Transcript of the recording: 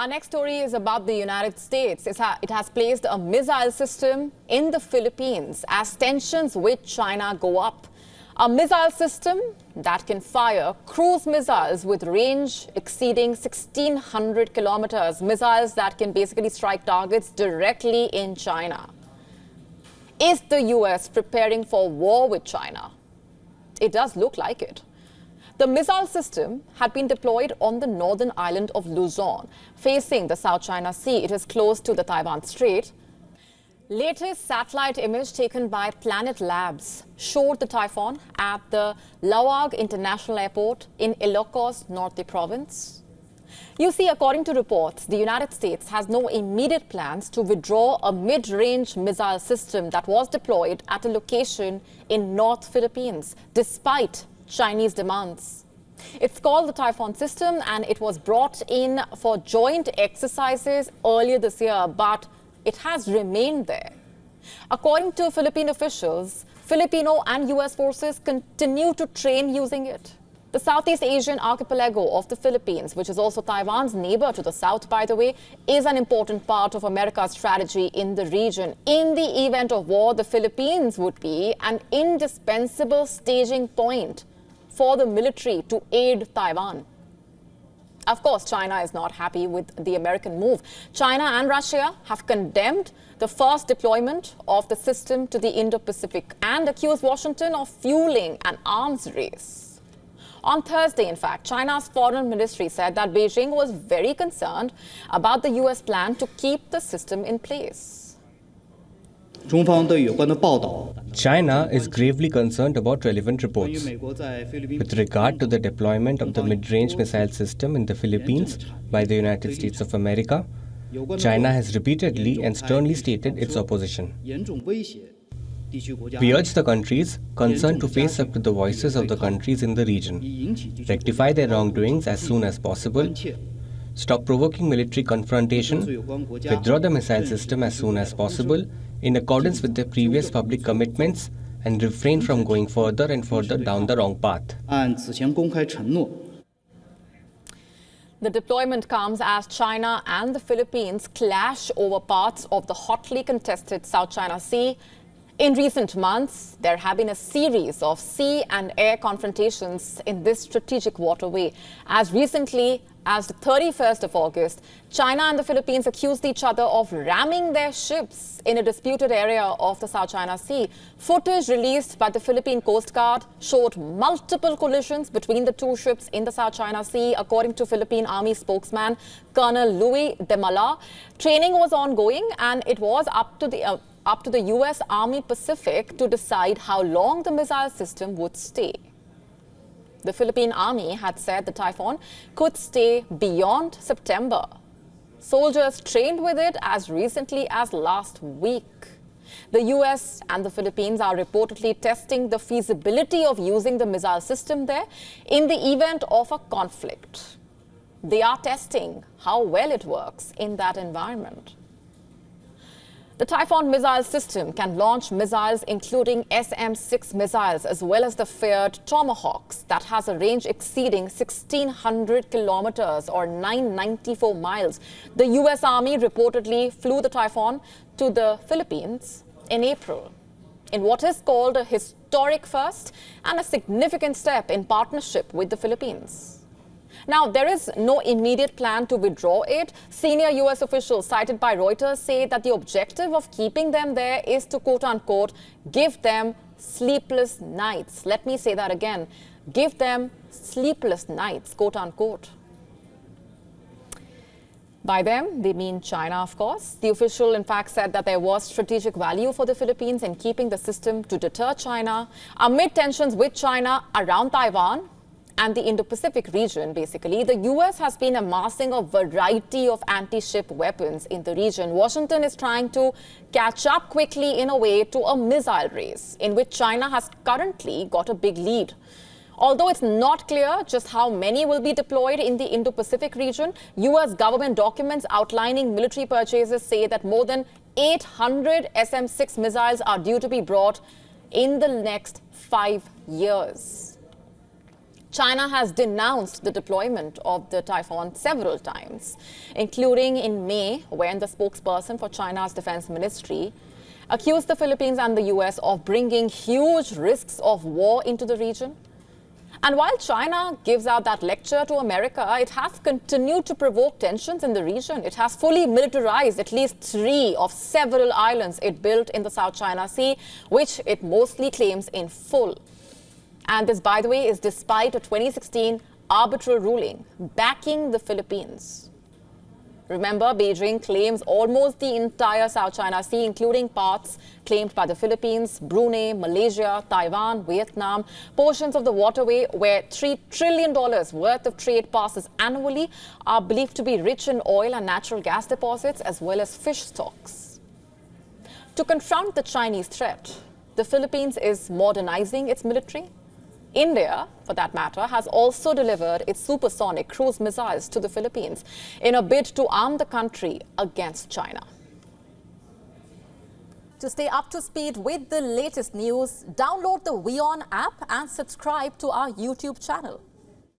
Our next story is about the United States. It has placed a missile system in the Philippines as tensions with China go up. A missile system that can fire cruise missiles with range exceeding 1,600 kilometers. Missiles that can basically strike targets directly in China. Is the U.S. preparing for war with China? It does look like it. The missile system had been deployed on the northern island of Luzon, facing the South China Sea. It is close to the Taiwan Strait. Latest satellite image taken by Planet Labs showed the Typhon at the Laoag International Airport in Ilocos Norte province. You see, according to reports, the United States has no immediate plans to withdraw a mid-range missile system that was deployed at a location in North Philippines, despite Chinese demands. It's called the Typhon system and it was brought in for joint exercises earlier this year, but it has remained there. According to Philippine officials, Filipino and U.S. forces continue to train using it. The Southeast Asian archipelago of the Philippines, which is also Taiwan's neighbor to the south, by the way, is an important part of America's strategy in the region. In the event of war, the Philippines would be an indispensable staging point for the military to aid Taiwan. Of course, China is not happy with the American move. China and Russia have condemned the first deployment of the system to the Indo-Pacific and accused Washington of fueling an arms race. On Thursday, in fact, China's foreign ministry said that Beijing was very concerned about the U.S. plan to keep the system in place. China is gravely concerned about relevant reports. With regard to the deployment of the mid-range missile system in the Philippines by the United States of America, China has repeatedly and sternly stated its opposition. We urge the countries concerned to face up to the voices of the countries in the region, rectify their wrongdoings as soon as possible, stop provoking military confrontation, withdraw the missile system as soon as possible in accordance with their previous public commitments, and refrain from going further and further down the wrong path. The deployment comes as China and the Philippines clash over parts of the hotly contested South China Sea. In recent months, there have been a series of sea and air confrontations in this strategic waterway. As recently as the 31st of August, China and the Philippines accused each other of ramming their ships in a disputed area of the South China Sea. Footage released by the Philippine Coast Guard showed multiple collisions between the two ships in the South China Sea. According to Philippine Army spokesman Colonel Louis de Mala, training was ongoing and it was up to the U.S. Army Pacific to decide how long the missile system would stay. The Philippine Army had said the Typhon could stay beyond September. Soldiers trained with it as recently as last week. The U.S. and the Philippines are reportedly testing the feasibility of using the missile system there in the event of a conflict. They are testing how well it works in that environment. The Typhon missile system can launch missiles including SM-6 missiles as well as the feared Tomahawks that has a range exceeding 1,600 kilometers or 994 miles. The U.S. Army reportedly flew the Typhon to the Philippines in April in what is called a historic first and a significant step in partnership with the Philippines. Now, there is no immediate plan to withdraw it. Senior U.S. officials cited by Reuters say that the objective of keeping them there is to, quote-unquote, give them sleepless nights. Let me say that again. Give them sleepless nights, quote-unquote. By them, they mean China, of course. The official, in fact, said that there was strategic value for the Philippines in keeping the system to deter China. Amid tensions with China around Taiwan and the Indo-Pacific region, basically, the U.S. has been amassing a variety of anti-ship weapons in the region. Washington is trying to catch up quickly in a way to a missile race in which China has currently got a big lead. Although it's not clear just how many will be deployed in the Indo-Pacific region, U.S. government documents outlining military purchases say that more than 800 SM-6 missiles are due to be brought in the next 5 years. China has denounced the deployment of the Typhon several times, including in May, when the spokesperson for China's defense ministry accused the Philippines and the U.S. of bringing huge risks of war into the region. And while China gives out that lecture to America, it has continued to provoke tensions in the region. It has fully militarized at least 3 of several islands it built in the South China Sea, which it mostly claims in full. And this, by the way, is despite a 2016 arbitral ruling backing the Philippines. Remember, Beijing claims almost the entire South China Sea, including parts claimed by the Philippines, Brunei, Malaysia, Taiwan, Vietnam, portions of the waterway where $3 trillion worth of trade passes annually are believed to be rich in oil and natural gas deposits, as well as fish stocks. To confront the Chinese threat, the Philippines is modernizing its military. India, for that matter, has also delivered its supersonic cruise missiles to the Philippines in a bid to arm the country against China. To stay up to speed with the latest news, download the WION app and subscribe to our YouTube channel.